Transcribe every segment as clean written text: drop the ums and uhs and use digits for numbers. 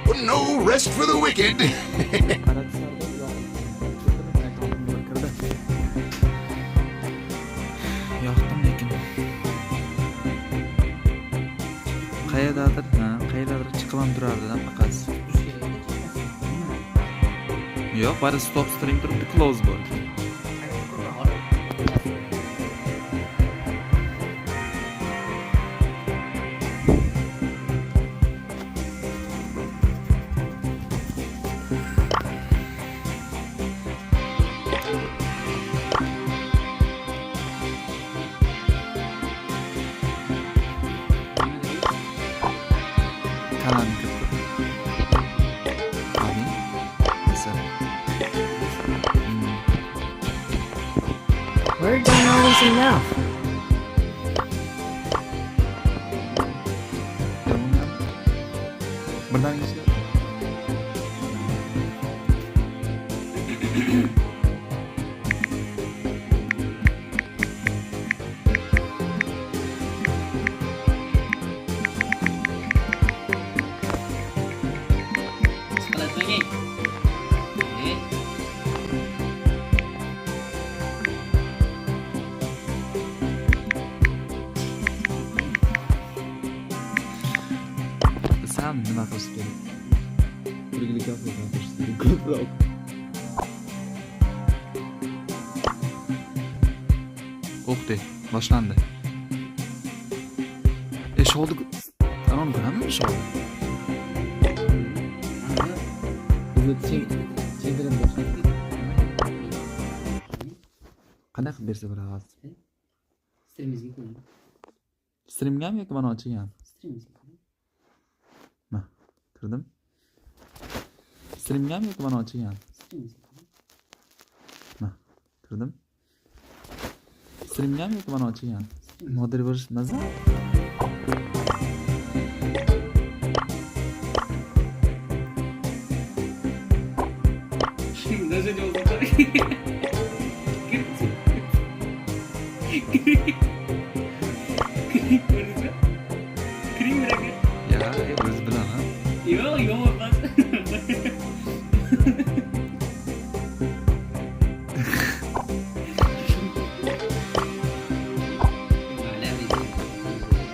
No rest for the wicked. Yoqdim lekin. Qayerdadir chiqib turardi-da faqat. Yo'q, bari stop stream turibdi, close bo'ldi. Word ain't always enough. Sam nima qilish kerak? Birgalikda qilishni ko'proq. O'qdi, boshlandi. Oldi. Tamam, ko'ramizmi ish oldi? Chegirib boshlandi. Qanday qilib bersa bo'ladi? Streamingizga qo'ying. Streamgami yoki mana ochgan? Streamingizga qo'ying. Ma, kirdim. Streamgami yoki mana ochgan? Streamingizga qo'ying. Ma, kirdim. Streamgami yoki mana ochgan? Moder bo'lish mazza? Даже не узнал. Ya, o'zi bilaman. Yo'q, emas.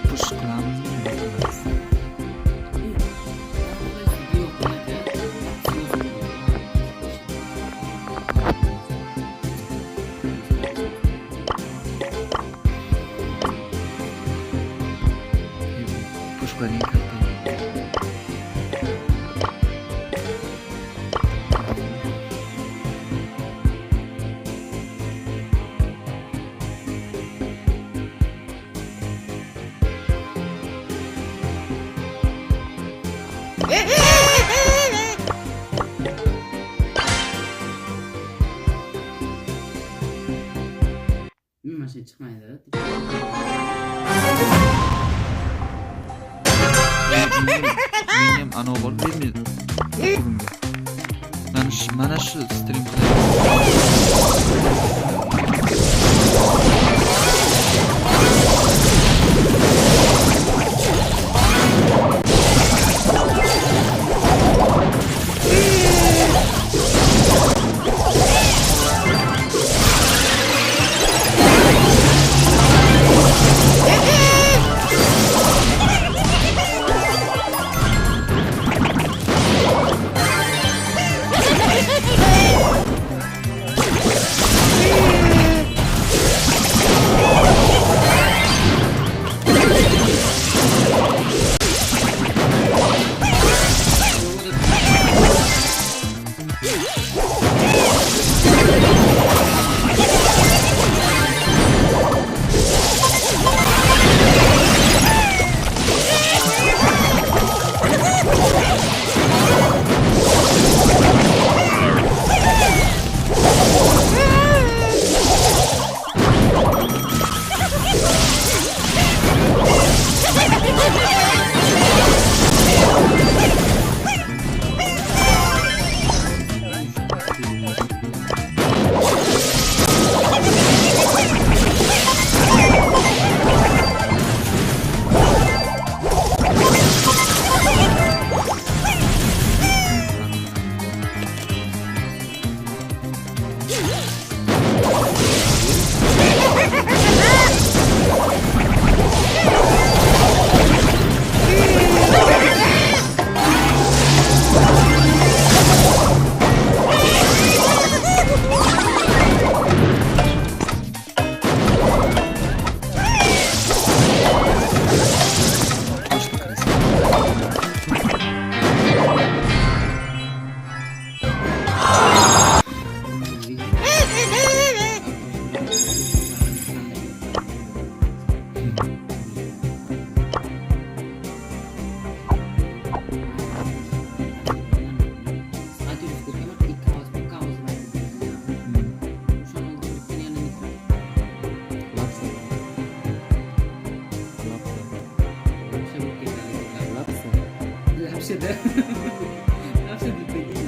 Push qilamizmi? Push qiling katta. Masih chiqmaydi. Mening ana bor bermaydi. Mana shu stream napşede. Napşede peki.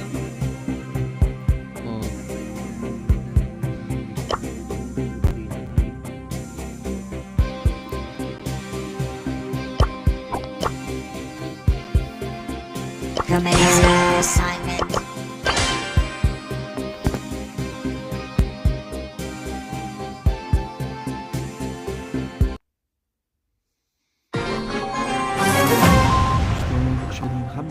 O. Commence assignment. Şöyle hem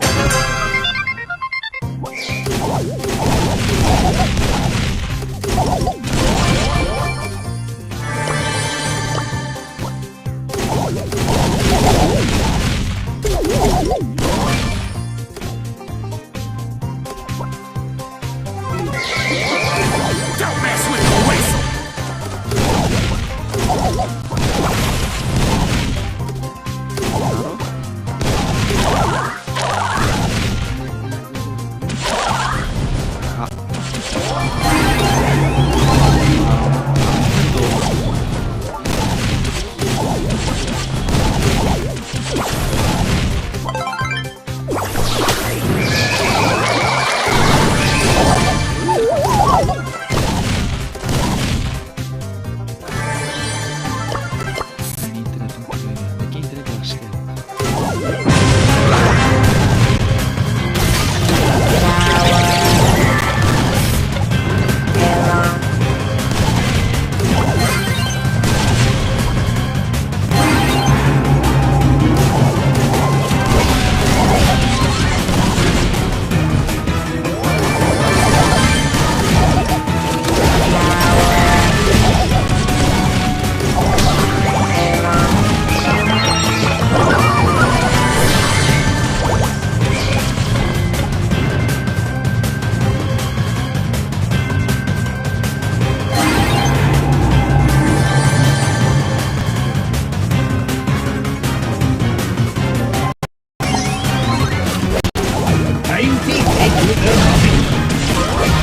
Don't mess with the whistle! internetin kuruyor ya. Peki internet başlıyor. Time to get with the hobby!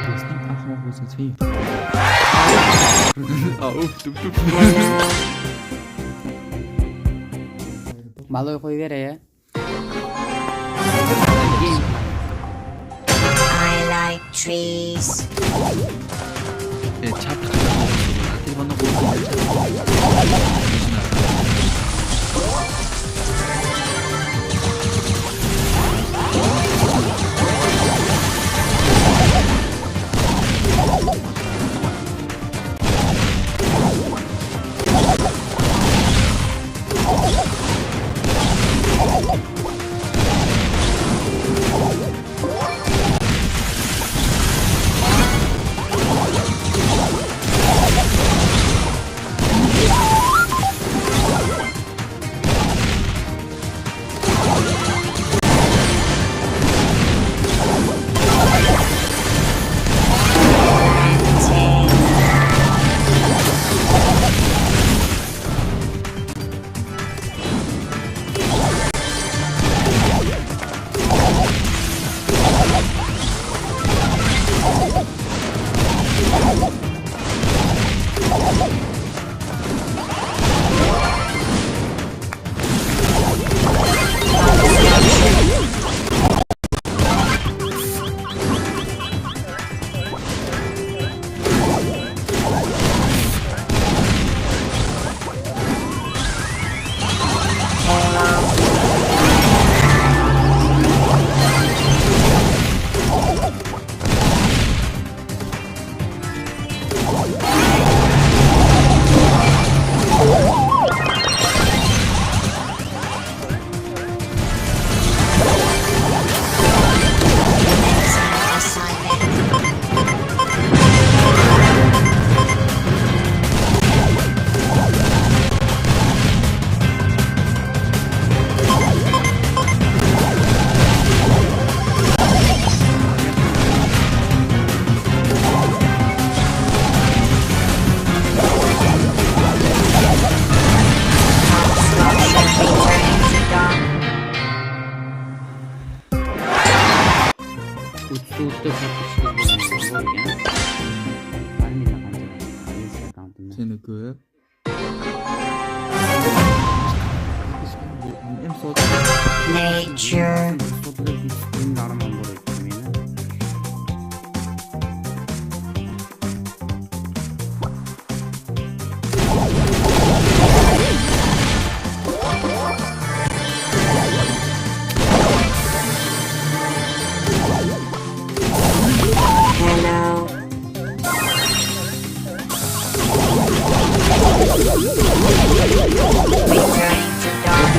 Listening Ahmad was a thief. Auf, dup dup. Baloyu koyuver ya. I like trees. Çarpı Hadi bana bu. Uçtuğutta satışımız bo'lgan. Mana qancha akkauntimda. Seni ko'rib. Nature. Sotda normal bo'lyapti meni. Hello. Returning to dark.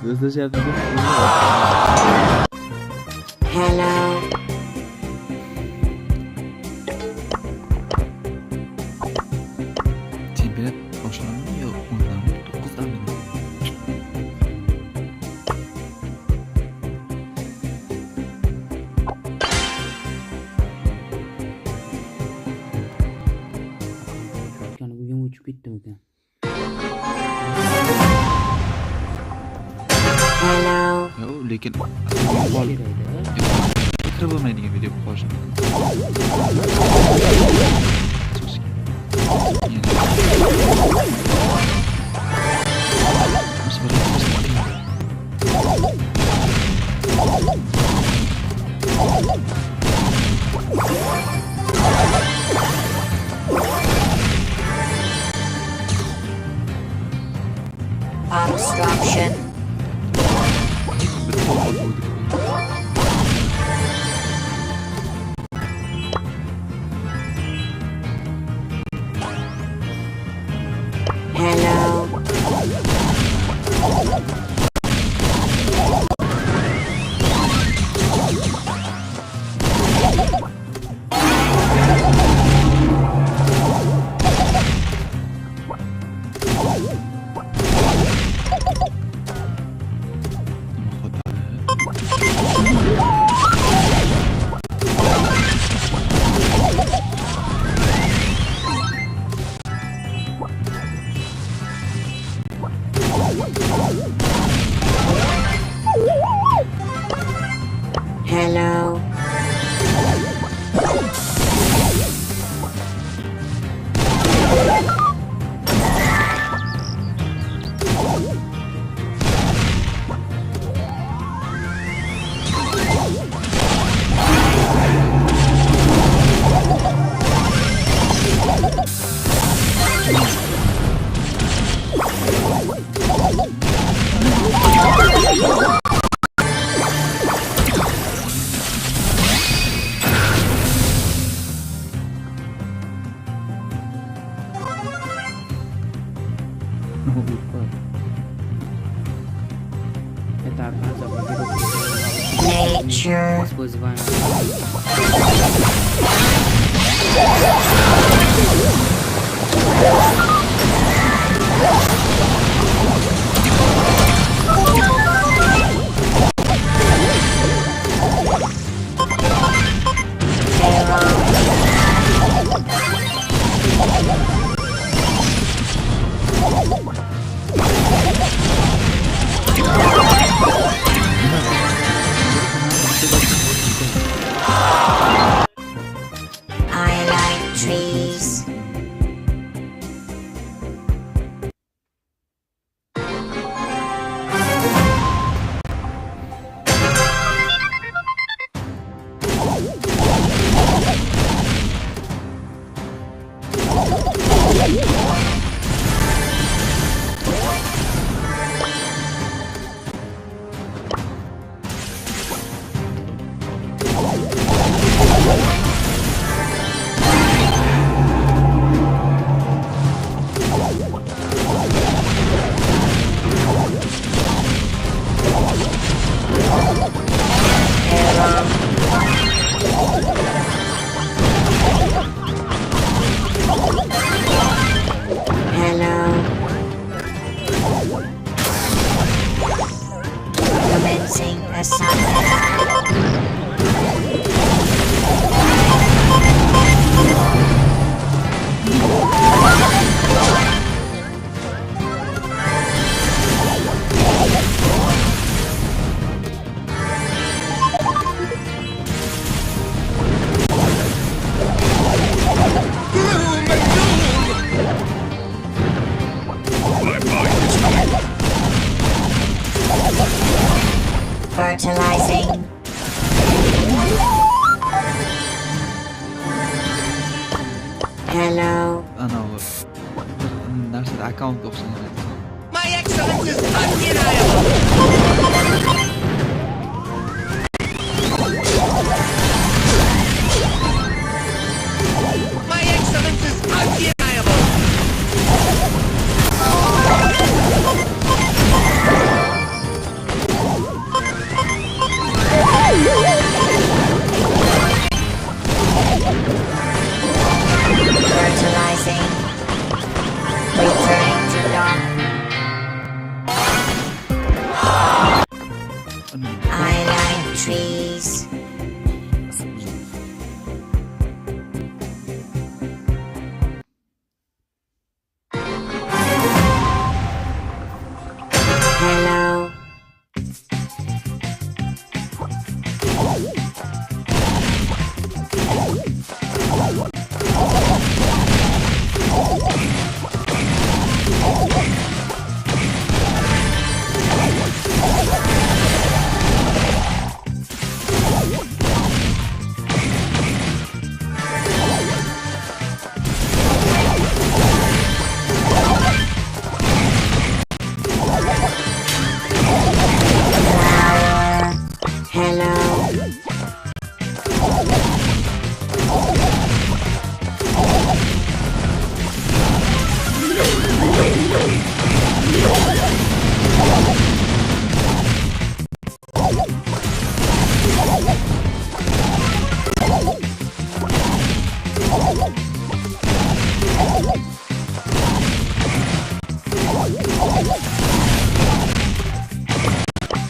Özdeşerdim. Hello. Çempiyonat başlandı mı yok? Ondan mı? 9'dan mı? Yani bugün uçup gitti bugün. Hello. Ya lekin Şiraydı. fikri bo'lmaydigan video bu boshqa. Obstruction. Hello. Hello. Это оказывается Nature. использование. I like trees. Hello. Commencing assignment. Fertilizing. Hello. Ana olur. Narsa account option. My excellence is undeniable. My excellence is undeniable. Fertilizing. Returning to dock. I like trees. Hello. Flower. Hello.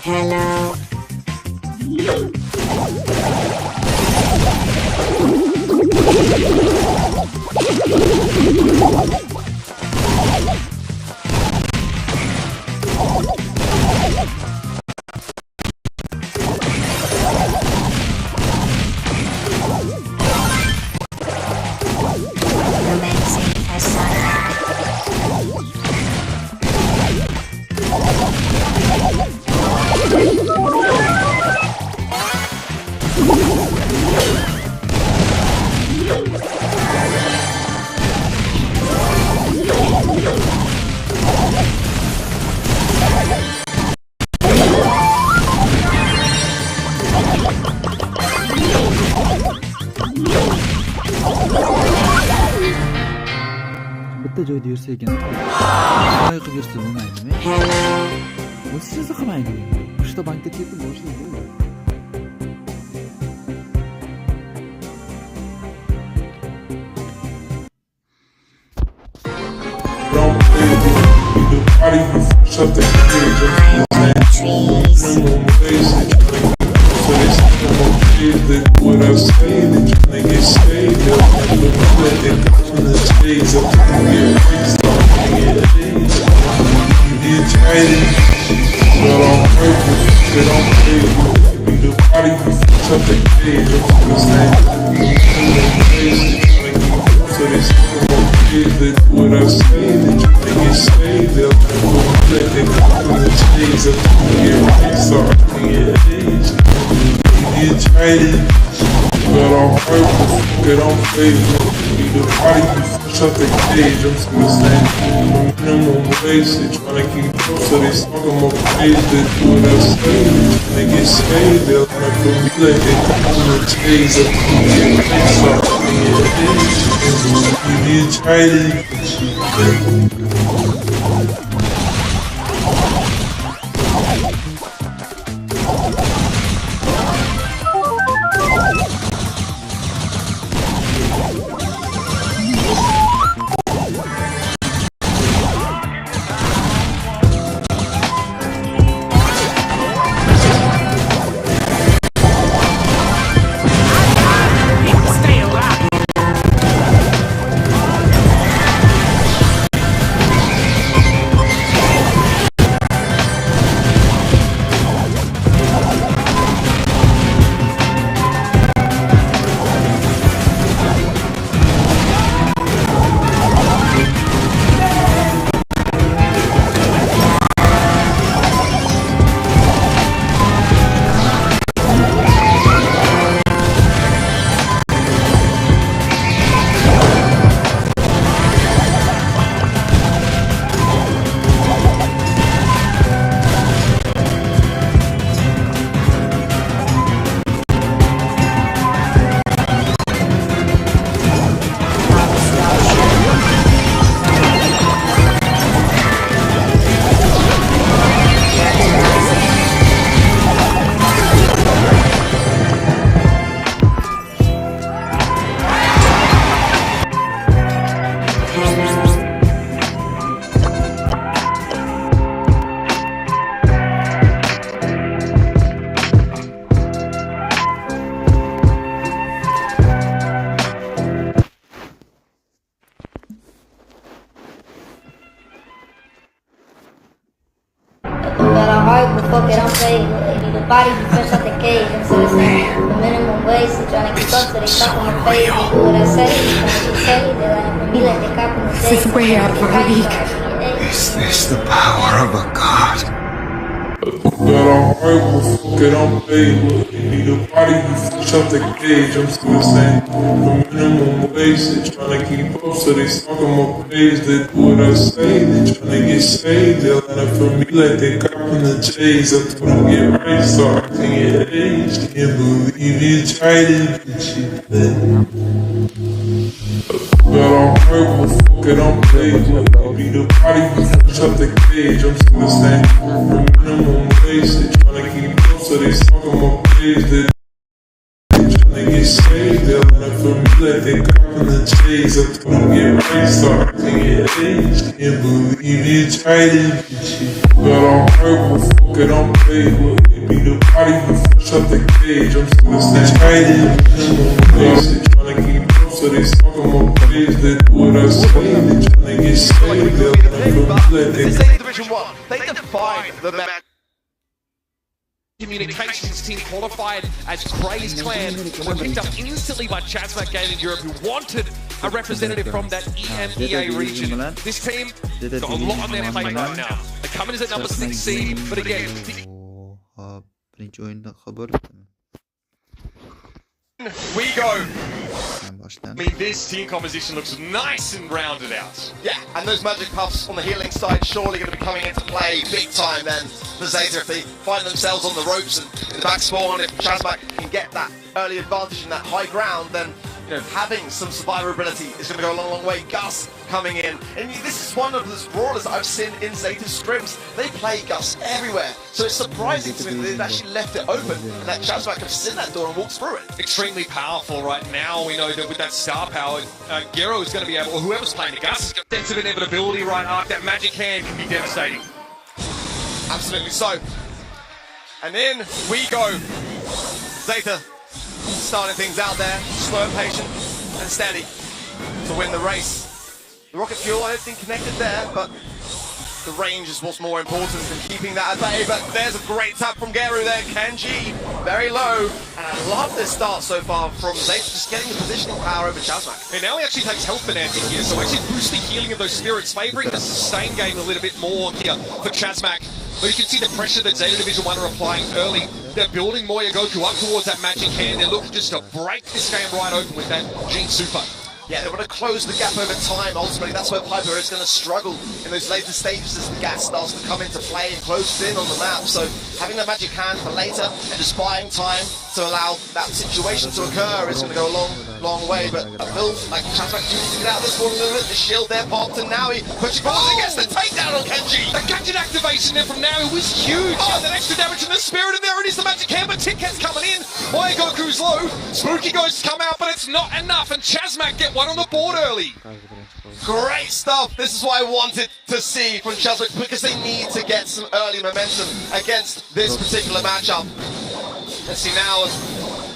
Hello. Commencing assignment. Bitta joyda yursa ekan. Shunday qilib yursa bo'lmaydimi? Hello. Bu siz qilmaydi. Uchta bankda ketib boshlaydi. Don't play with me. The party you shut the cage. I like trees. So they say I'm okay, they do what I say. They tryna get saved. They'll never know that they come in the shades up to get raised up in the days. You get tired, but on purpose, they don't play with me. The party you shut the cage. I'm so they say I'm okay, they do what I say. They tryna get saved. They'll never know that they come in the shades up to get raised up in the days. You get tired, but on purpose, they don't play with me. The party you shut the cage. I'm still saying minimum wage. They tryna keep up, so they suck them up page. They do what I say. They get saved. They'll never be like they come in the shades up to get raised up in the days. You get tired. Stay alive. get unplayed. If the body be fresh out the cage, I'm so saying the minimum wage, they trying to keep up, so they talk on my face. They do what I say, they say, they like for me like they cop in the day. This is way out of our league. Is this the power of a god? But I'm right, well, fuck it, I'm paid. Need a body, you fresh out the cage. I'm still saying the minimum wage. They tryna keep up, so they stuck on my page. They do what I say, they tryna get saved. They line up for me like they copping the J's. I told them get right, so I can get aged. Can't believe you tried it, but you didn't. But I'm right, well, fuck it, I'm paid. Need a body, you fresh out the cage. I'm still saying the minimum wage. They tryna keep up, so they stuck on my page. They tryna get saved. They line up for me like they copping the J's. I told them get right, so I can get aged. Can't believe you tried it, but you. But I'm right, well, fuck it, I'm paid. Need a body, you fresh out the cage. I'm still saying tried it. Minimum wage. They tryna keep up, so they stuck on my page. They do what I say. They tryna get saved. They line up for me like they. This is Division 1. They defied the Communications team qualified as Craze Clan were picked up instantly by Chazmak Gaming Europe, who wanted a representative from that EMEA region. This team got a lot on their plate right now. They come in as at number 6 seed, but again, Birinci oyunda haber. we go. Baştan. I mean, this team composition looks nice and rounded out. Yeah, and those magic puffs on the healing side surely going to be coming into play big time then for Zeta if they find themselves on the ropes and in the back spawn. If Chazmak can get that early advantage in that high ground, then having some survivability is going to go a long, long way. Gus coming in, and this is one of the brawlers that I've seen in Zeta's scrims. They play Gus everywhere, so it's surprising to me that they've actually left it open and that Chazmak have seen that door and walked through it. extremely powerful right now. We know that with that star power, Gero is going to be able, or whoever's playing the Gus, sense of inevitability right after that magic hand can be devastating. Absolutely so. And in we go. Zeta starting things out there, slow and patient and steady to win the race. The rocket fuel, I don't think connected there, but the range is what's more important than keeping that at bay. But there's a great tap from Geru there. Kenji, very low. And I love this start so far from Zeta, just getting the positioning power over Chazmak. And now he actually takes health penalty here, so actually boosts the healing of those spirits, favouring the sustain game a little bit more here for Chazmak. But you can see the pressure that Zeta Division 1 are applying early. They're building Moya Goku up towards that magic hand. They're looking just to break this game right open with that Gene Super. Yeah, they want to close the gap over time. Ultimately, that's where Piper is going to struggle in those later stages as the gas starts to come into play and close in on the map. So having that magic hand for later and just buying time to allow that situation to occur is going to go a long, long way. But I feel like Chazmak do need to get out of this one a little bit. The shield there popped, and now he pushing forward and gets the takedown on Kenji. The gadget activation there from Naui was huge. Oh, that extra damage from the spirit, and there it is, the magic hand, but Ticket's coming in. Moya Goku's low. Spooky Ghosts come out, but it's not enough, and Chazmak get one on the board early. Great stuff. This is what I wanted to see from Chazmak, because they need to get some early momentum against this particular matchup. Let's see now,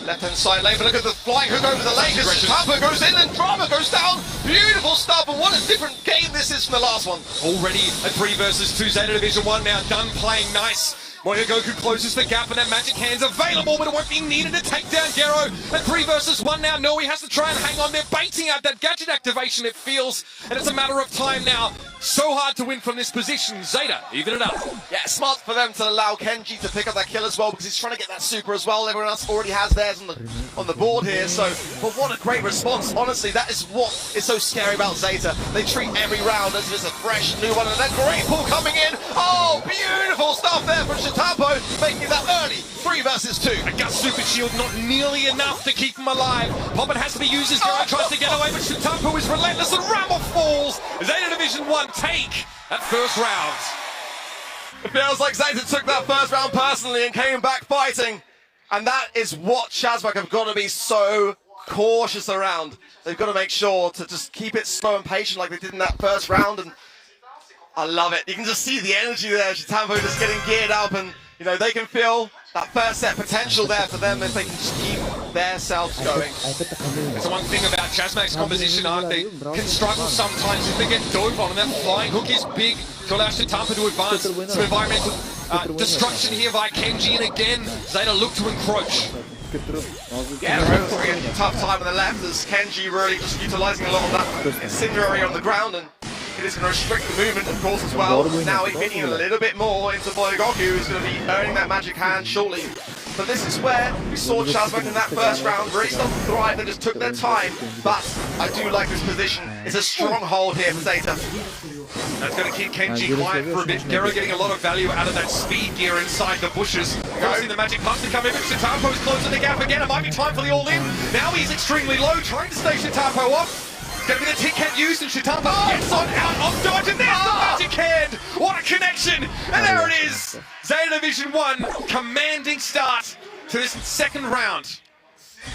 left-hand side lane, but look at the flying hook over the lane. Papa goes in and Drama goes down. Beautiful stuff, and what a different game this is from the last one. Already a 3 versus 2 Zeta Division 1 now, done playing nice. Moya Goku closes the gap, and that magic hand's available, but it won't be needed to take down Gero. At 3 versus 1 now, Noe has to try and hang on. They're baiting out that gadget activation, it feels, and it's a matter of time now. So hard to win from this position. Zeta, even it up. Yeah, smart for them to allow Kenji to pick up that kill as well, because he's trying to get that super as well. Everyone else already has theirs on the board here, so, but what a great response. Honestly, that is what is so scary about Zeta. They treat every round as if it's a fresh new one, and that great pull coming in. Oh, beautiful stuff there from Shitapo, making that early 3 versus 2. A Gus Super Shield not nearly enough to keep him alive. Poppin has to be used as Gero tries to get away, but Shitapo is relentless and Ramos falls. Zeta Division 1 take that first round. It feels like Zeta took that first round personally and came back fighting. And that is what Chazmak have got to be so cautious around. They've got to make sure to just keep it slow and patient like they did in that first round. And I love it. You can just see the energy there. Chitampo just getting geared up, and they can feel that first set potential there for them if they can just keep themselves going. That's the one thing about Chazmak's composition art. They can struggle sometimes if they get dove on, and that flying hook is big to allow Chitampo to advance some environmental Destruction here by Kenji, and again, Zeta look to encroach. Yeah, Rogue's getting a tough time on the left as Kenji really just utilising a lot of that incendiary on the ground, and it is going to restrict the movement, of course, as well. Now he's getting a little bit more into Moyogoku, who's going to be earning that magic hand shortly. But this is where we saw Chazmak in that first round really start to thrive. They just took their time, but I do like this position. It's a stronghold here for Zeta. That's going to keep Kenji quiet for a bit. Gero getting a lot of value out of that speed gear inside the bushes. Forcing the magic puck to come in, but Shitapo's closing the gap again. It might be time for the all-in. Now he's extremely low, trying to stay Shitapo off. Going to be the Tic Cat used, and Shitapo gets on out of dodge, and there's the magic hand! What a connection! And there it is! Zeta Division 1, commanding start to this second round.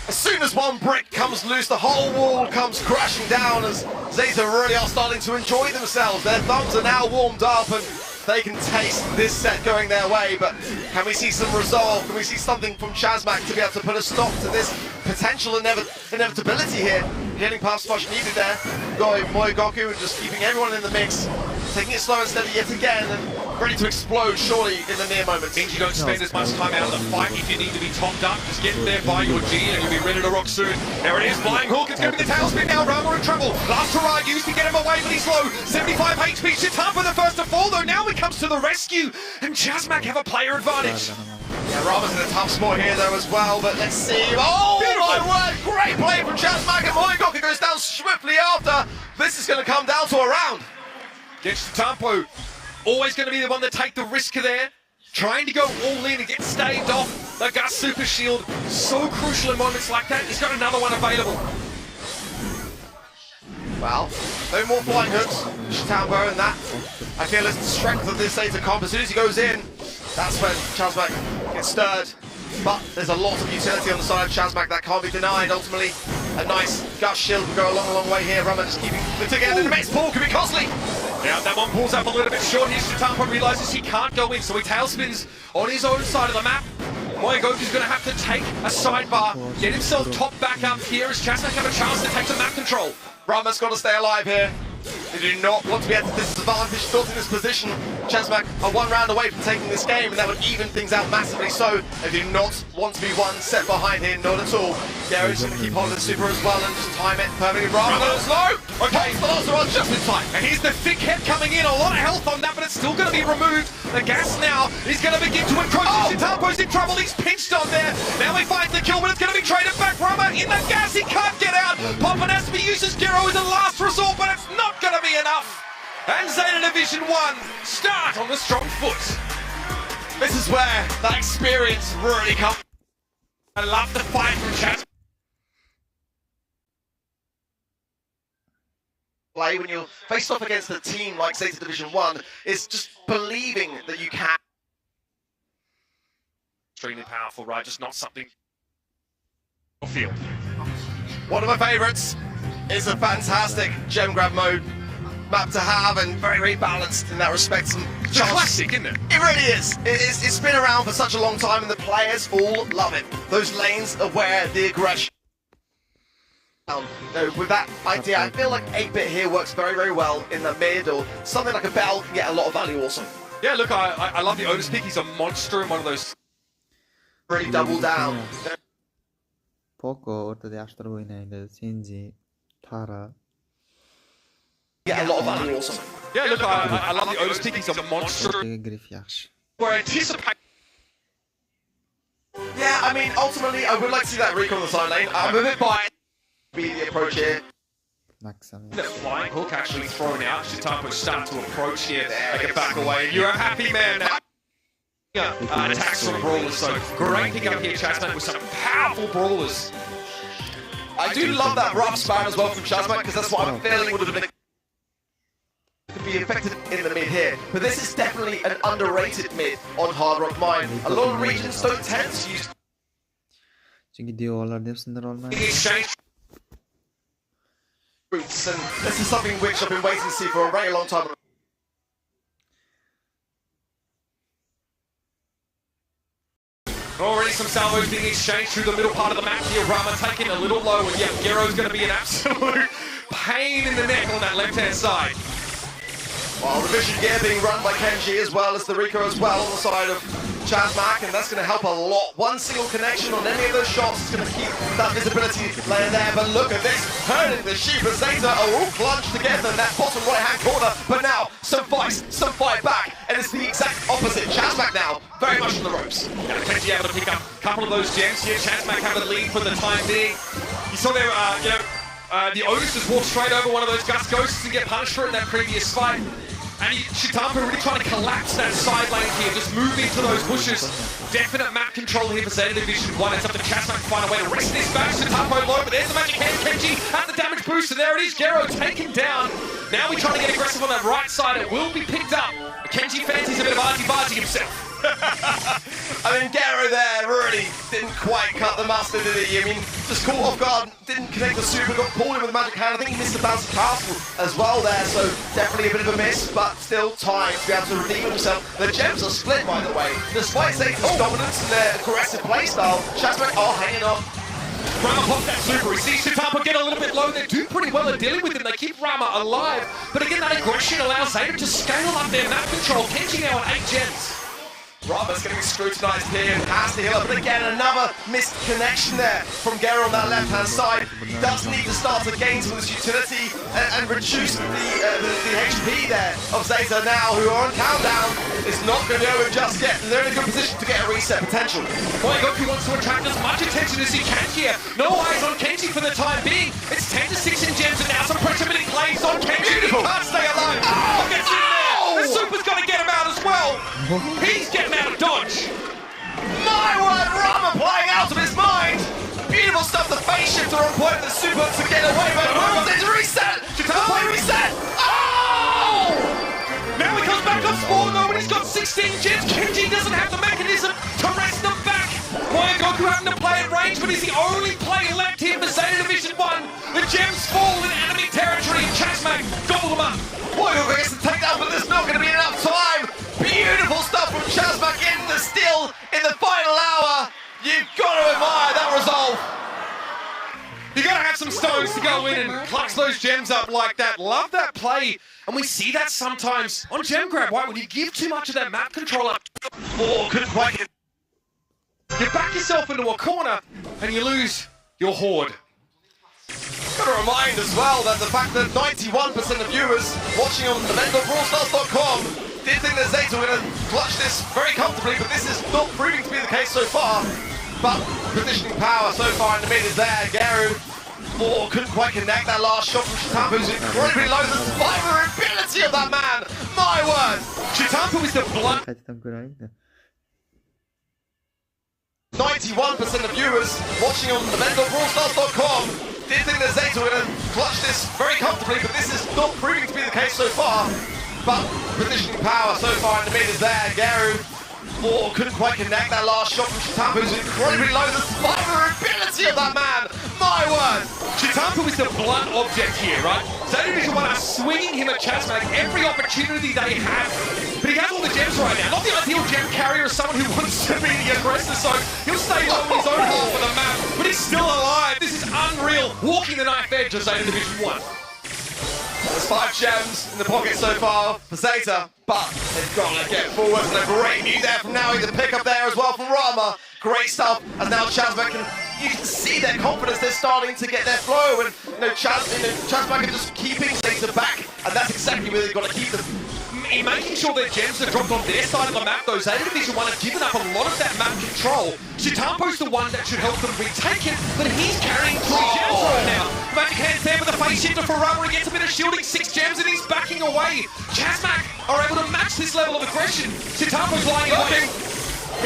As soon as one brick comes loose, the whole wall comes crashing down as Zeta really are starting to enjoy themselves. Their thumbs are now warmed up and they can taste this set going their way, but can we see some resolve? Can we see something from Chazmak to be able to put a stop to this potential inevitability here? Healing pass much needed there. Going Moyogoku and just keeping everyone in the mix, taking it slow and steady yet again, and ready to explode surely in the near moments. Means you don't spend as much time out of the fight if you need to be topped up. Just get there by your G and you'll be ready to rock soon. There it is, flying hook. It's going to be the tailspin now. Rama in trouble. Last hurrah used to get him away, but he's low. 75 HP. Shitapo the first to fall, though. Now he comes to the rescue, and Chazmak have a player advantage. Yeah, Rama's in a tough spot here though as well, but let's see. Oh my word, great play from Chazmak, and Moyogoku goes down swiftly after. This is going to come down to a round. Gets Shitapo. Always going to be the one to take the risk there. Trying to go all in and get staved off. The Gus Super Shield, so crucial in moments like that. He's got another one available. Well, no more flying hooks. Shitapo and that. I feel it's the strength of this Zeta comp. As soon as he goes in, that's when Chazmak gets stirred. But there's a lot of utility on the side of Chazmak that can't be denied. Ultimately, a nice Gus Shield will go a long way here. Rama just keeping it together. The next ball could be costly. Now that one pulls up a little bit short here. Shitapo realizes he can't go in, so he tailspins on his own side of the map. Moyogoku's going to have to take a sidebar, get himself top back up here as Chazmak have a chance to take some map control. Rama's got to stay alive here. They do not want to be at a disadvantage, still in this position. Chazmak are one round away from taking this game, and that would even things out massively so. They do not want to be one set behind here, not at all. Gary's going to keep hold of the super as well and just time it perfectly. Rama goes low. Okay, the last one just in time. And here's the thick head coming in, a lot of health on that, but it's still going to be removed. The gas now is going to begin to encroach. Shitapo's in trouble, he's pinched on there. Now he finds the kill, but it's going to be traded back. Rama in the gas, he can't get out. Poppin has to be used as Gero as a last resort, but it's not going to be enough. And Zeta Division 1 start on the strong foot. This is where that experience really comes. I love the fight from Chaz. Play when you're faced off against a team like Zeta Division 1 is just believing that you can. Extremely powerful, right? Just not something feel. One of my favorites is a fantastic gem grab mode map to have, and very balanced in that respect. It's a classic, isn't it? It really is. It's been around for such a long time, and the players all love it. Those lanes are where the aggression. With that idea, I feel like 8-bit here works very well in the mid, or something like a Bell can get a lot of value also. Yeah, look, I love the Otis pick. He's a monster in one of those. Really double down. Poco ortada yaşları oynaydı. Senji, Tara. Get a lot of value also. Yeah, look, I love the Otis pick. He's a monster. Grif yaxşı. We're anticipating. Yeah, I mean, ultimately, I would like to see that recon on the side lane. I'm a bit biased. Be the approach here. Maximum. The flying hook actually thrown out. Shitapo start to approach here. They get back away. You're a happy man now. Attacks from brawlers, so great pick up here, Chazmak, with some powerful brawlers. I do love that rough spam as well from Chazmak, because that's what I'm feeling would have been to be effective in the mid here. But this is definitely an underrated mid on Hard Rock Mine. A lot of regions don't tend to use. Çünkü diyorlar hepsinden olmaz. Roots, and this is something which I've been waiting to see for a very long time. Already some salvos being exchanged through the middle part of the map here. Rama taking a little low, and yeah, Gero's going to be an absolute pain in the neck on that left-hand side. Well, the Vision Gear being run by Kenji as well as the Rico as well on the side of Chazmak, and that's going to help a lot. One single connection on any of those shots is going to keep that visibility layer there. But look at this, hurling the sheep and Zeta are all plunged together in that bottom right-hand corner. But now, some fight back, and it's the exact opposite. Chazmak now, very much on the ropes. And Kenji able to pick up a couple of those gems here. Chazmak have the lead for the time being. You saw there, the Otis just walked straight over one of those Ghosts and get punished for it in that previous fight. And Shitampa really trying to collapse that side lane here, just move into those bushes. Definite map control here for Zeta Division 1. It's up to Chazmak to find a way to wrest this back. Shitampa low, but there's the magic hand. Kenji at the damage boost, and there it is. Gero taken down. Now we're trying to get aggressive on that right side. It will be picked up. Kenji fancies a bit of argy-bargy himself. I mean, Gero there really didn't quite cut the mustard, did he? I mean, just caught off guard, didn't connect the super, got pulled in with the magic hand. I think he missed the bouncy castle as well there, so definitely a bit of a miss, but still time to be able to redeem himself. The gems are split, by the way. Despite Zeta's dominance and their aggressive playstyle, Chazmak are hanging on. Rama pops that super. He sees Shitampa get a little bit low. They do pretty well at dealing with him. They keep Rama alive. But again, that aggression allows Zeta to scale up their map control. Kenji now on 8 gems. Rama's getting scrutinised here and has to heal up, but again another missed connection there from Gero on that left-hand side. He does need to start to gain some of this utility and reduce the HP there of Zeta now, who are on countdown. It's not going to be over just yet, and they're in a good position to get a reset potential. Boy, Goku wants to attract as much attention as he can here. No eyes on Kenji for the time being. It's 10 to 6 in gems, and now some pressure being placed on Kenji. Beautiful. He can't stay alive. Oh, gets in there. The super's going to get him out as well. He's getting out of dodge. My word, Rama playing out of his mind. Beautiful stuff. The phase shifter on point with the super to get away, but Rama's there to reset. Play reset. Oh! Now he comes back up spawn though, and he's got 16 gems. Kenji doesn't have the mechanism to rest them back. Boy, Goku having to play at range, but he's the only play left here for Zeta Division 1. The gems fall in enemy territory, and Chazmak gobble them up. Boy, Goku gets the takedown, but there's not going to be enough time. Beautiful stuff from Chazmak in the steal in the final hour. You've got to admire that resolve. You got to have some stones to go in and clutch those gems up like that. Love that play. And we see that sometimes on gem grab, right? When you give too much of that map control up, Oh, couldn't quite get... you back yourself into a corner and you lose your horde. Got to remind as well that the fact that 91% of viewers watching on event.brawlstars.com did think that Zeta were going to clutch this very comfortably, but this is not proving to be the case so far. But positioning power so far in the mid is there. Gero, couldn't quite connect that last shot from Shitampa, who's incredibly low. The survivability of that man, my word! Shitampa was the blunt. 91% of viewers watching on event.brawlstars.com did think that Zeta were going to clutch this very comfortably, but this is not proving to be the case so far. But positioning power so far in the mid is there. Gero, couldn't quite connect that last shot from Shitampa, who's incredibly low. The survivability of that man, my word! Shitampa was the blunt object here, right? Zeta Division 1 are swinging him at Chazmak every opportunity they have. But he has all the gems right now. Not the ideal gem carrier is someone who wants to be the aggressor, so he'll stay low in his own hole for the map. But he's still alive. This is unreal. Walking the knife edge of Zeta Division 1. There's 5 gems in the pocket so far for Zeta, but they've got to get forward. And a great move there from Naui, the pick up there as well from Rama. Great stuff, as now Chazmak you can see their confidence. They're starting to get their flow, and Chazmak are just keeping Zeta back, and that's exactly where they've got to keep them. In making sure their gems are dropped on their side of the map, though, Zeta Division 1 have given up a lot of that map control. Shitampo's the one that should help them retake it, but he's carrying 3 gems right now. Magic hands there with a phase shifter for Rama. He gets a bit of shielding, 6 gems, and he's backing away. Chazmak are able to match this level of aggression. Shitampo's lying away.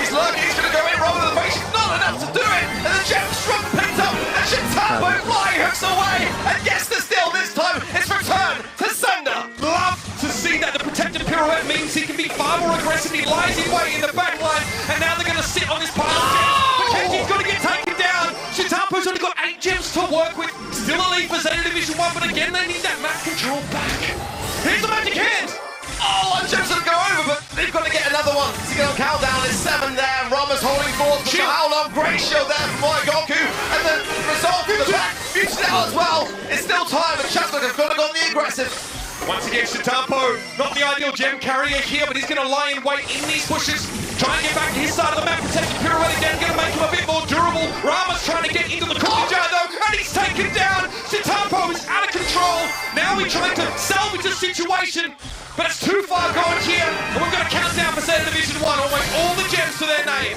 He's lurking, he's going to go in, Rama with the phase shift, not enough to do it, and the gems strong picked up, and Shitampo flying hooks away, and gets the steal this time. It's returned to sender. Love to see that. The protected pirouette means he can be far more aggressive. He lies his way in the back line, and now they're going to sit on this pile of gems. But Kenji's going to get taken down. Shitampo's only got 8 gems to work with. Still a lead for Zeta Division 1, but again, they need that map control back. Here's the magic hand. Oh, and gems will go over, but they've got to get another one. To get on countdown is 7 there. Rama's holding forth for how long? Great shield there from Goku, and the result from the back, muted out as well. It's still time, and Chazmak have got to go on the aggressive. Once again, Shitampo, not the ideal gem carrier here, but he's going to lie in wait in these bushes. Try and get back to his side of the map, protect the pirouette again, going to make him a bit more durable. Rama's trying to get into the cookie jar though, and he's taken down. Shitampo is out of control. Now we're trying to salvage the situation, but it's too far going here. And we've got a countdown for Zeta Division 1, almost all the gems to their name.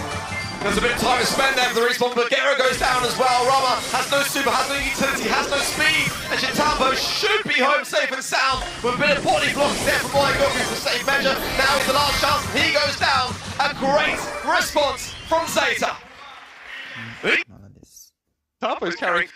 There's a bit of time to spend there for the respawn, but Gero goes down as well. Rama has no super, has no utility, has no speed, and Shitampo should be home safe and sound with a bit of body blocking there from Goku for safe measure. Now he's the last chance, he goes down. A great response from Zeta. Shitampo's carrying.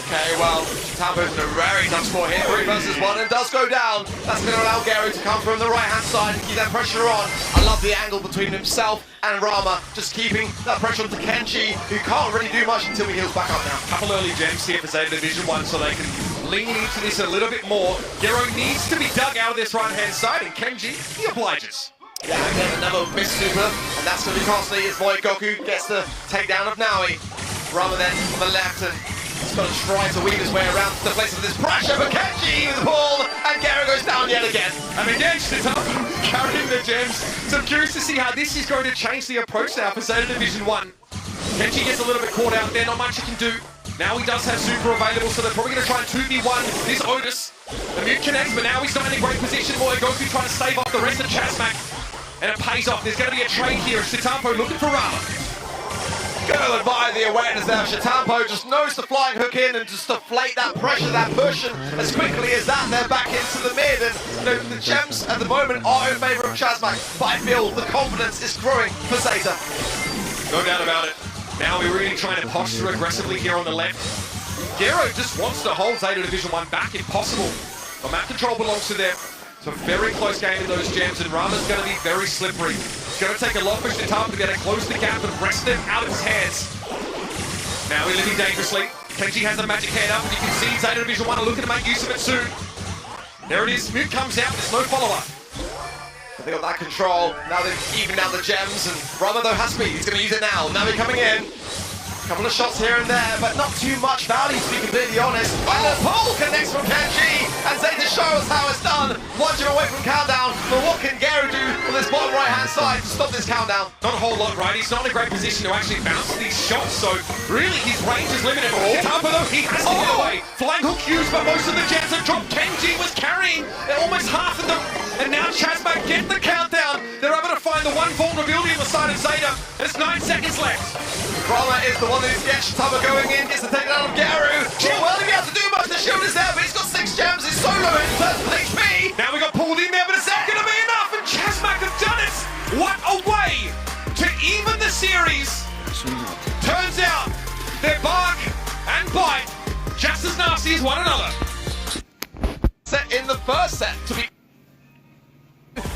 Okay, well, Shitampo's in a very tough spot here. 3 versus 1 and does go down. That's going to allow Gero to come from the right-hand side and keep that pressure on. I love the angle between himself and Rama, just keeping that pressure onto Kenji, who can't really do much until he heals back up now. Couple early gems here for Zeta Division 1 so they can lean into this a little bit more. Gero needs to be dug out of this right-hand side, and Kenji, he obliges. Yeah, again, another missed super, and that's going to be costly as Goku gets the takedown of Naui. Rama then on the left, and he's got to try to weave his way around the place of this pressure for Kenji with the ball, and Gero goes down yet again. And again, Shitampo carrying the gems. So I'm curious to see how this is going to change the approach now for Zeta Division 1. Kenji gets a little bit caught out there, not much he can do. Now he does have super available, so they're probably going to try and 2v1 this Otis. The mute connects, but now he's not in a great position. Goku trying to save off the rest of Chasmak, and it pays off. There's going to be a trade here. Shitampo looking for Rama. Gotta admire the awareness there. Shitampo just knows the flying hook in and just deflate that pressure, that push, and as quickly as that, they're back into the mid. And you know, the gems at the moment are in favour of Chasmak, but I feel the confidence is growing for Zeta. No doubt about it. Now we're really trying to posture aggressively here on the left. Gero just wants to hold Zeta Division 1 back if possible. But map control belongs to them. It's a very close game in those gems, and Rama's going to be very slippery. It's going to take a lot for Shitampo to be able to close the gap and wrest them out of his hands. Now we're living dangerously. Kenji has the magic hand up, and you can see Zeta Division 1 are looking to make use of it soon. There it is, Mute comes out, there's no follow-up. They got that control, now they've evened out the gems, and Rama though has speed, he's going to use it now. Now they're coming in. Couple of shots here and there, but not too much value to be completely honest. And the pole connects from Kenji, and Zeta shows how it's done. 1 0 away from countdown, but what can Gero do on this bottom right-hand side to stop this countdown? Not a whole lot, right? He's not in a great position to actually bounce these shots, so really his range is limited. Shitampo though, he has to get away. Flying hook used, but most of the gems have dropped. Kenji was carrying almost half of them, and now Chasmak get the countdown. They're able to find the one vulnerability on the side of Zeta. There's 9 seconds left. Rama is the one who's getting Shitampo going in, gets the takedown of Gero. Well, he has to do much, the shield is there, but he's got 6 gems, he's so low in terms of HP. Now we got pulled in there, but is that going to be enough? And Chasmak have done it! What a way to even the series! Turns out they're bark and bite just as nasty as one another. Set in the first set to be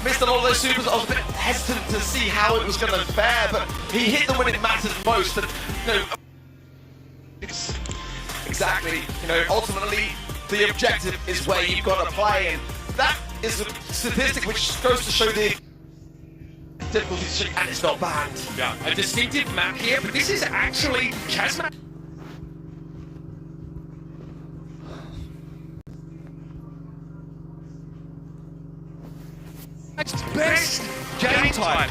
missed a lot of those supers. I was a bit hesitant to see how it was going to fare, but he hit them when it mattered most. And you know, it's exactly, you know, ultimately the objective is where you've got to play, and that is a statistic which goes to show the difficulty, and it's not banned. Yeah, a distinctive map here, but this is actually Chasmak. Best game type.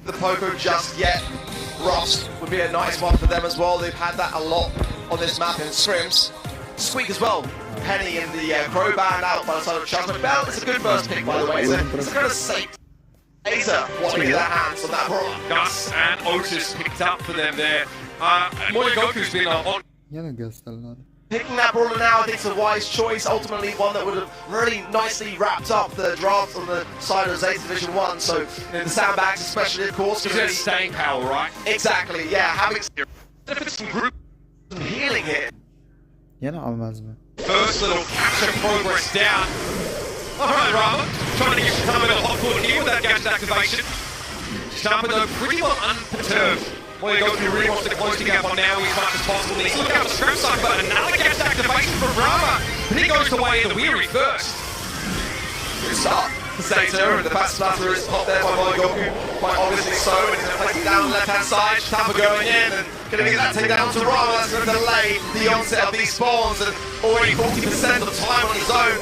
The Poco just yet. Ross would be a nice one for them as well. They've had that a lot on this map in scrims. Squeak as well. Penny in the Crow band out by the side of Chasmak. Bell is a good first pick, by the way. So it's going to save Laser wanting to get their hands on that ball. Gus and Otis picked up for them there. Goku's been on. Picking that brawler now, I think it's a wise choice. Ultimately, one that would have really nicely wrapped up the draft on the side of Zeta Division 1. So, you know, the sandbags, especially, of course, He's got staying power, right? Exactly, yeah. Having some group, some healing here. First little capture progress down. Alright, Rama. Trying to get Shitampo a hot foot here with that gadget activation. Shitampo, though, pretty well unperturbed. Goku really wants to close the gap on now as much as possible. He's looking out the scrap side, but another gadget activation from Rama. And he goes the way of the weary first. Good start. Zeta, and the fast splatter is hot there by Goku. Quite obviously so, and he's going to place it down the left-hand side. Shitampo going in, and Gonna get that takedown to Rama. That's gonna delay the onset of these spawns, and already 40% of the time on his own.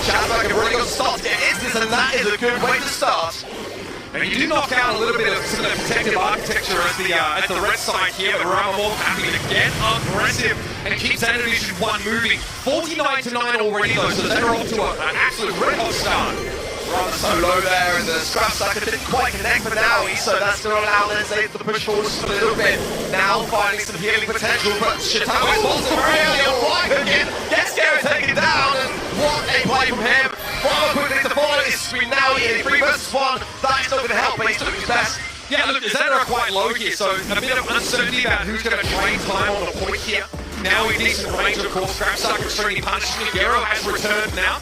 Chazmak have really got to start to get into this, and that is a good way to start. And you do knock out a little bit of some of the protective architecture at the red side here, but Rama more happy to get aggressive and keep that Division 1 moving. 49-9 already though, so they're off to an absolute red hot start. Rama so low there, and the scrap sucker didn't quite connect for now, so that's going to allow Lindsay to push forward just a little bit. Now finding some healing potential, but Shitamo spawns it very early on right again. Gets Gary taken down, and what a play from him. Rama quickly to follow his screen now in 3 versus 1. That is not going to help, but he's doing his best. Yeah, look, Zeta are quite low here, so a bit of uncertainty about who's going to trade time on the point here. Now in decent range, of course, Scrap Sucker extremely punished. Nagero has returned now.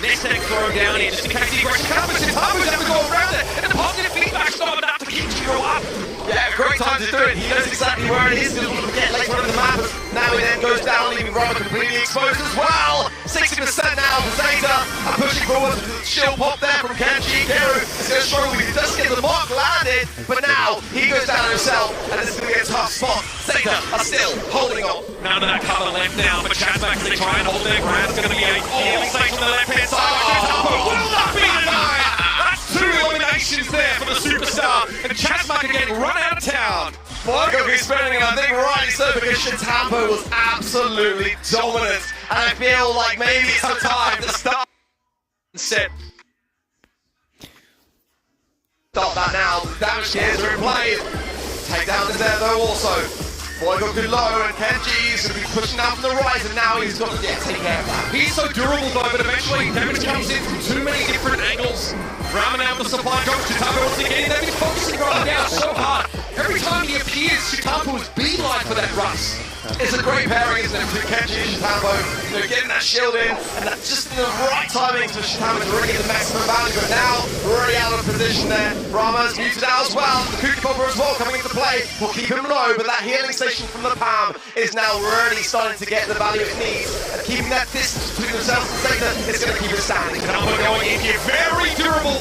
Next egg throw down here, just in case the aggression comes. Shitamu's have to go around it, and the positive feedback's not enough to keep Nagero up. Yeah, great time to do it. He knows exactly where it is. He'll get later on in the map. Now he then goes down, leaving Rama completely exposed as well. 60% now for Zeta. And pushing forward with the shield pop there from Kenji. Kiru is going to struggle. He does get the mark landed, but now he goes down himself, and this is going to be a tough spot. Zeta are still holding on. None of that cover left now, but Chazmak as they try and hold their ground. It's going to be a healing station on the left-hand side. Will that be denied? That's 2 eliminations there for the superstar, and Chazmak are getting run out of town. Marco is spinning, and I think rightly so, because Shitampo was absolutely dominant, and I feel like maybe it's the time to start. Set. Stop that now. The damage gears are in play. Takedown is there though also. Boygo good low, and Kenji's going to be pushing out from the rise, and now he's got to take care of that. He's so durable though, but eventually damage comes in from too many different angles. Ramming out the supply drop, Shitampo wants to get in there, he's focusing right down so hard. Every time he appears, Shitampo is beeline for that rush. It's a great pairing, isn't it, between Kenji and Shitampo. You know, getting that shield in, and that's just in the right timing for Shitampo to really get the maximum value, but now, already out of position there. Rama's muted out as well, the Kuki Popper as well coming into play will keep him low, but that healing station from the Pam is now really starting to get the value it needs, and keeping that distance between themselves and Zeta is going to keep it standing. Number going in here, very durable.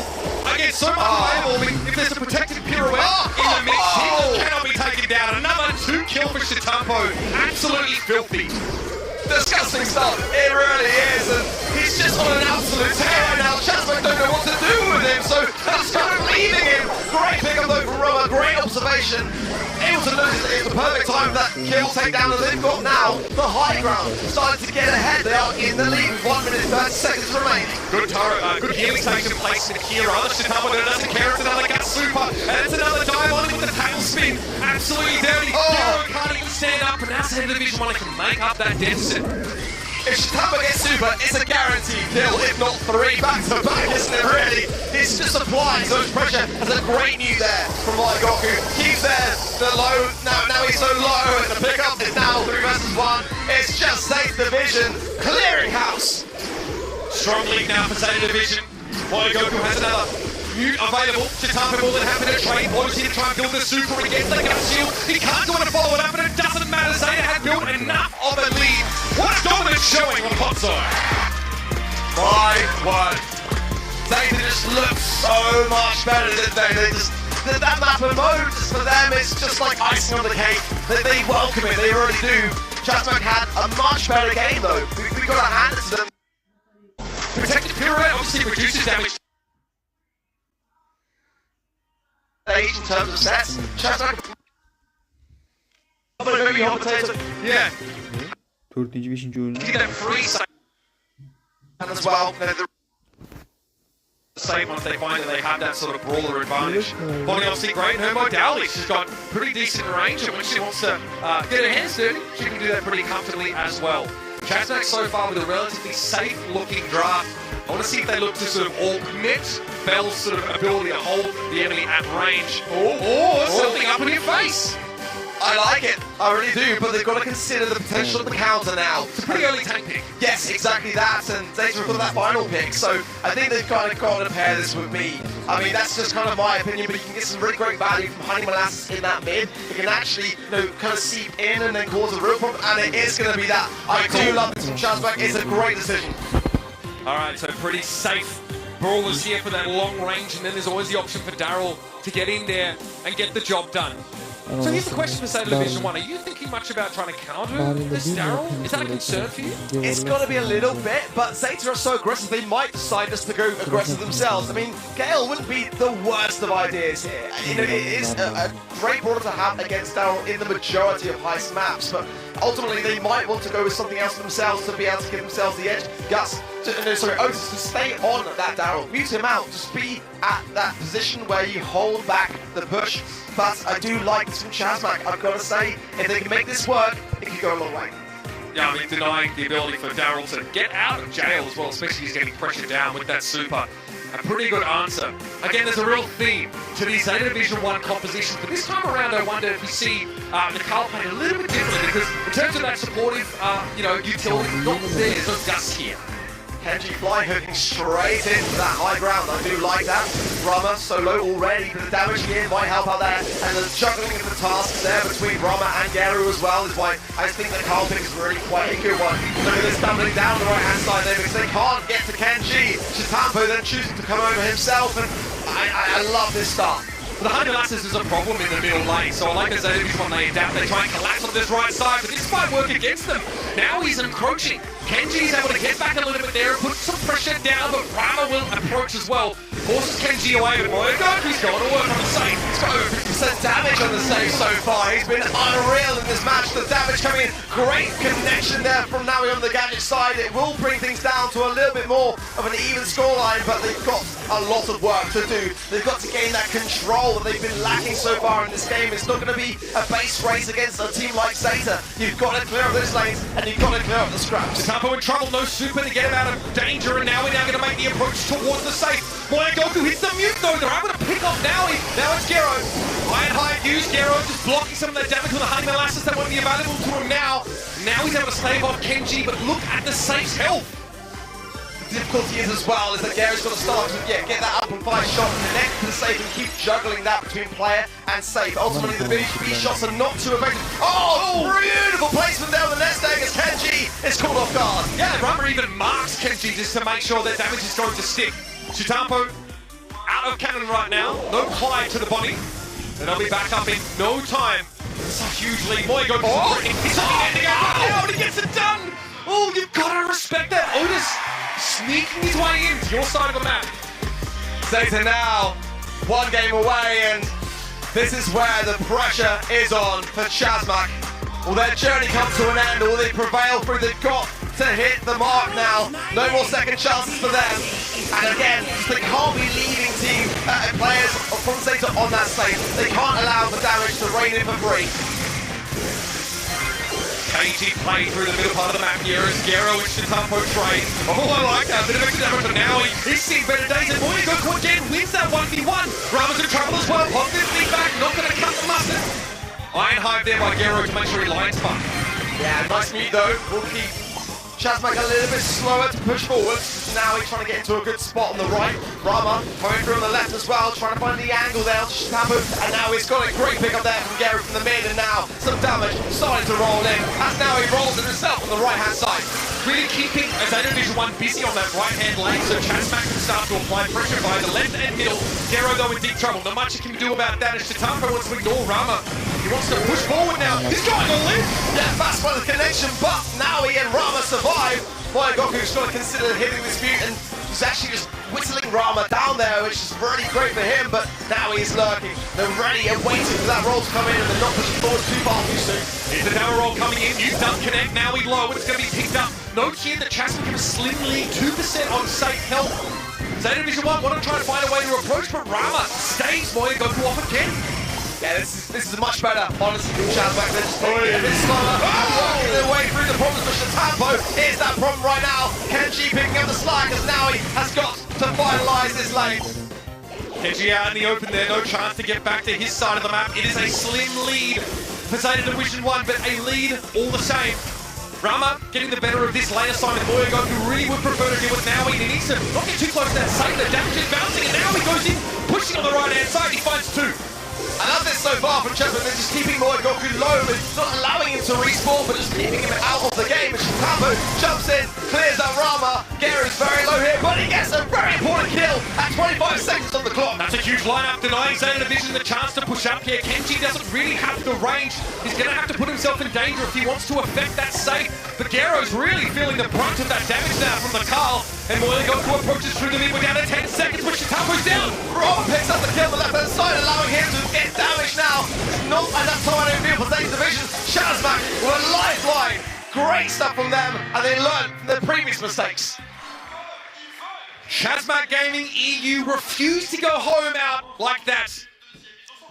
Again, so much reliable. If there's a protected pirouette in the mix, he cannot be taken down. Another 2 kill for Shitampo. Absolutely filthy. Disgusting stuff, it really is, and he's just on an absolute tear right now. Chazmak don't know what to do with him, so that's kind of leaving him. Great pickup though from Roma, great observation. Able to notice that it's the perfect time for that kill takedown, and they've got now the high ground, starting to get ahead. They are in the lead, 1 minute 30 seconds remaining. Good healing taking place in here. Shitampo doesn't care, it's another gut super, and it's another dive on him with the tailspin. Absolutely dirty. Hero can't even stand up, and that's the end of Division 1 can make up that deficit. If Shitampo gets super, it's a guaranteed kill, if not 3 back-to-back, isn't it really? He's just applying so much pressure. That's a great new there from Goku. Keeps there, the low, now he's so low, and the pickup is now 3 versus 1. It's just Zeta Division, clearing house. Strong lead now for Zeta Division. Goku has another mute available. Shitampo more than happy to trade. Blows in to try and build the super against the gut shield. He can't go and follow it up, but it doesn't matter. Zeta has built enough of a lead. What a dominant showing on hot side. My word. Zeta just looks so much better, didn't they? They just, that map of mode, just for them, it's just like icing on the cake. They welcome it, they really do. Chazmak had a much better game though. We got to hand it to them. Protected pirouette obviously reduces damage. In terms of sets, Chazmak. Yeah. 4. 5. oyunu. Get that free save As well. Save once they find that they have that sort of brawler advantage. Bonnie obviously great in her modality. She's got pretty decent range, and when she wants to get her hands dirty, she can do that pretty comfortably as well. Chazmak so far with a relatively safe looking draft. I want to see if they look to sort of augment Bell's sort of ability to hold the enemy at range. Or something up in your face. I like it, I really do, but they've got to consider the potential of the counter now. It's a pretty early tank pick. Yes, exactly that, and Zeta have got that final pick, so I think they've kind of got to pair this with me. I mean, that's just kind of my opinion, but you can get some really great value from Honey Molasses in that mid. It can actually, kind of seep in and then cause a real problem, and it is going to be that. I do love this from Chazmak, it's a great decision. Alright, so pretty safe brawlers here for that long range, and then there's always the option for Daryl to get in there and get the job done. So here's the question for Zeta Division 1. Are you thinking much about trying to counter this Daryl? Is that a concern for you? It's got to be a little bit, but Zeta are so aggressive, they might decide just to go aggressive themselves. I mean, Gale wouldn't be the worst of ideas here. You know, it is a great brawler to have against Daryl in the majority of heist maps, but ultimately they might want to go with something else themselves to be able to give themselves the edge. Otis to stay on that Daryl, mute him out, just be at that position where you hold back the push. But I do like this from Chazmak. I've got to say, if they can make this work, it could go a long way. Yeah, I mean, denying the ability for Daryl to get out of jail as well, especially he's getting pressured down with that super. A pretty good answer. Again, there's a real theme to these Zeta Division 1 compositions, but this time around I wonder if we see Nicole playing a little bit differently, because in terms of that supportive, utility, there's no Gus here. Kenji fly hooking straight into that high ground. I do like that. Rama so low already, but the damage here might help out there. And the juggling of the tasks there between Rama and Geru as well is why I think the Carl pick is really quite a good one. Look at this stumbling down the right hand side there because they can't get to Kenji. Chitampo then choosing to come over himself, and I love this start. The Honey Lasses is a problem in the middle lane, so I like the Zeta Division 1 they adapt, they try and collapse on this right side, but this might work against them. Now he's encroaching. Kenji's able to get back a little bit there and put some pressure down, but Rama will approach as well. Forces Kenji away, but he's going to work on the safe. He's got over 50% damage on the save so far. He's been unreal in this match. The damage coming in. Great connection there from Naui on the Gadget side. It will bring things down to a little bit more of an even scoreline, but they've got a lot of work to do. They've got to gain that control that they've been lacking so far in this game. It's not going to be a base race against a team like Zeta. You've got to clear up those lanes, and you've got to clear up the scraps. Chitampo in trouble, no super to get him out of danger, and now we're going to make the approach towards the safe. Moya Goku hits the mute though, they're able to pick off Naui. Now it's Gero. Ironhide used Gero, just blocking some of the damage with the Honey Molasses that won't be available to him now. Now he's able to stave off Kenji, but look at the safe's health. The difficulty is as well is that Gary's got to start to get that up and fire shot and connect to the safe and keep juggling that between player and safe. Ultimately the B shots are not too effective. Oh, beautiful placement there on the next egg as Kenji is caught off guard. Yeah, Rama even marks Kenji just to make sure that damage is going to stick. Chitampo out of cannon right now, no Clyde to the body, and they'll be back up in no time. It's a huge lead. Moya Goku, he's ending up, but he gets it done! Oh, you've got to respect that. Otis sneaking his way into your side of the map. Zeta now one game away, and this is where the pressure is on for Chazmak. Will their journey come to an end, or will they prevail through? They've got to hit the mark now. No more second chances for them. And again, they can't be leaving team players from Zeta on that stage. They can't allow the damage to rain in for free. KG playing through the middle part of the map here as Gero and Chitampo trade. Oh, I like that. Bit of extra damage, but now he's seen better days. And Moya Goku again wins that 1v1. Rama's in trouble as well. Positive feedback, not going to cut the mustard. Ironhide there by Gero to make sure he lines fun. Yeah, nice mute though. We'll keep Chazmak a little bit slower to push forward. Now he's trying to get into a good spot on the right. Rama coming through on the left as well, trying to find the angle there on Chitampo. And now he's got a great pick up there from Gary from the mid, and now some damage starting to roll in. As now he rolls it himself on the right hand side. Really keeping Zeta Division 1 busy on that right hand lane, so Chazmak can start to apply pressure by the left and middle. Gero though in deep trouble. Not much he can do about that as Chitampo wants to ignore Rama. He wants to push forward now. He's going all in. Yeah, fast by the connection, but now he and Rama survive. Moya Goku's got to consider hitting this mute, and he's actually just whistling Rama down there, which is really great for him, but now he's lurking. They're ready and waiting for that roll to come in, and they're not pushing forward too far too soon. Here's the down roll coming in. You done connect. Now he's low, and it's going to be picked up. Note here that Chazmak have a slim lead, 2% on safe health. Zeta Division 1 want to try and find a way to approach, but Rama stays Moya Goku off again. Yeah, this is much better, honestly, from Chazmak. They're just taking it a bit slower, working their way through the problems for Chitampo. Here's that problem right now. Kenji picking up the slack as now he has got to finalise this lane. Kenji out in the open there, no chance to get back to his side of the map. It is a slim lead for Zeta Division 1, but a lead all the same. Rama getting the better of this lane assignment. Moya Goku really would prefer to do it now. He needs to not get too close to that safe. The damage is bouncing, and now he goes in, pushing on the right hand side. He finds two. I love this so far from Chazmak. They're just keeping Moya Goku low, but not allowing him to to respawn, but just keeping him out of the game. And Chicago jumps in, clears that Rama. Gary's very low here, but he gets a very important kill at 25 seconds on the clock. That's a huge lineup, denying Zeta Division the chance to push up here. Kenji doesn't really have the range. He's going to have to put himself in danger if he wants to affect that safe. But Garo's really feeling the brunt of that damage now from the Carl. And Moyle Goku approaches through the mid. We're down to 10 seconds, but Shitapo's down. Rob picks up the kill on the left-hand side, allowing him to get damage now. Not enough time in field for Zeta Division. Shazmak with a lifeline. Great stuff from them, and they learned from their previous mistakes. Shazmak Gaming EU refused to go home out like that.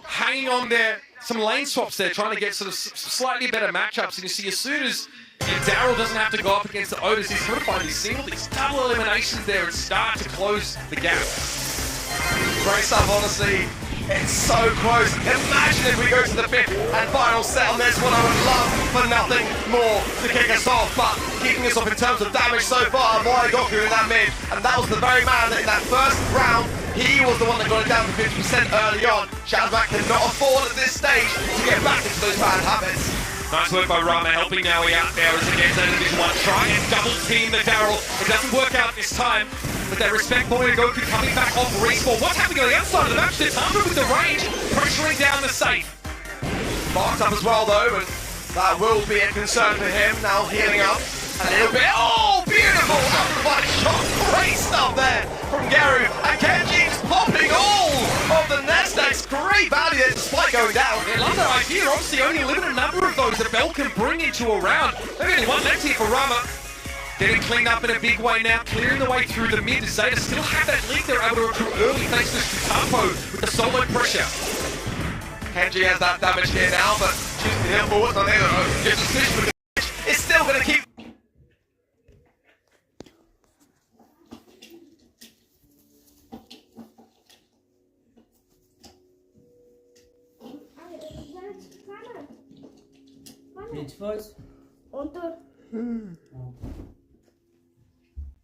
Hanging on there. Some lane swaps there, trying to get sort of slightly better matchups. And you see, as soon as Daryl doesn't have to go up against the Otis, he's going to find these single, these double eliminations there and start to close the gap. Great stuff, honestly. It's so close. Imagine if we go to the fifth and final set on this one. I would love for nothing more to kick us off, but keeping us off in terms of damage so far, Moy Goku in that mid, and that was the very man that in that first round, he was the one that got it down to 50% early on. Shazmak cannot afford at this stage to get back into those bad habits. Nice work by Rama, helping Naui out there as against Division 1. Try and double team the Daryl. It doesn't work out this time. But they respect Moy Goku coming back off respawn. What's happening on the outside of the match? There's Hunter with the range, pressuring down the safe. Marked up as well though, but that will be a concern for him. Now healing up a little bit. Oh, beautiful! Out of the body shot. Great stuff there from Garu. And Kenji's popping all of the Nestex. Great value there despite going down. Yeah, love that idea. Obviously, only a limited number of those that Bell can bring into a round. Maybe only one left here for Rama. Getting cleaned up in a big way now, clearing the way through the mid. Zeta still have that lead they're able to recruit early thanks to Tempo with the solo pressure. Kenji has that damage here now, but choosing to hit forward on there. Just a switch with the it's still going to keep. Jetzt was?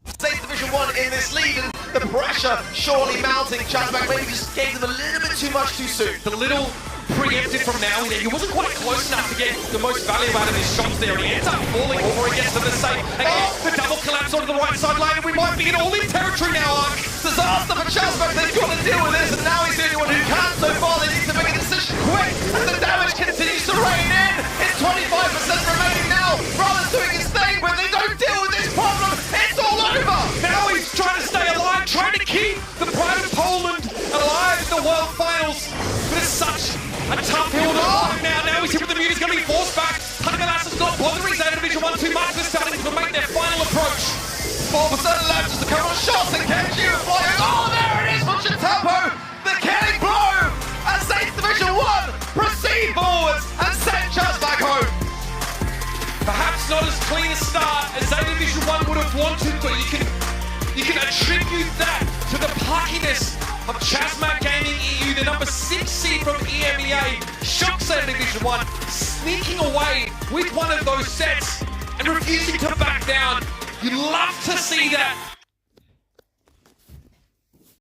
State Division 1 in this lead, and the pressure surely mounting. Shazmak maybe just gave them a little bit too much too soon. A little preempted from now and then. He wasn't quite close enough to get the most value out of his shots there. He ends up falling over against the safe. And the double collapse onto the right side lane, and we might be in all-in territory now, Ark. Disaster for Shazmak, they've got to deal with this, and now he's the only one who can so far. They need to make a decision quick, and the damage continues to rain in. It's 25% remaining now. Brother's doing his thing, but they don't deal with this problem. It's all over. Now he's trying to stay alive, trying to keep the pride of Poland alive in the World Finals. But it's such a tough hill to climb now. Now he's hit with the mute, he's going to be forced back. Huntergalass is not bothering Zeta Division 1 too much. They're starting to make their final approach. 4% left, just a couple of shots, and Kenji flying. Oh, there it is from Tempo. The killing blow. And Zeta Division 1 proceed forwards and send Chaz back home. Perhaps not as clean a start as Zeta Division 1 would have wanted, but you can attribute that to the pluckiness of Shazmak Gaming EU, the number 6 seed from EMEA. Shock Zeta Division 1, sneaking away with one of those sets and refusing to back down. You love to see that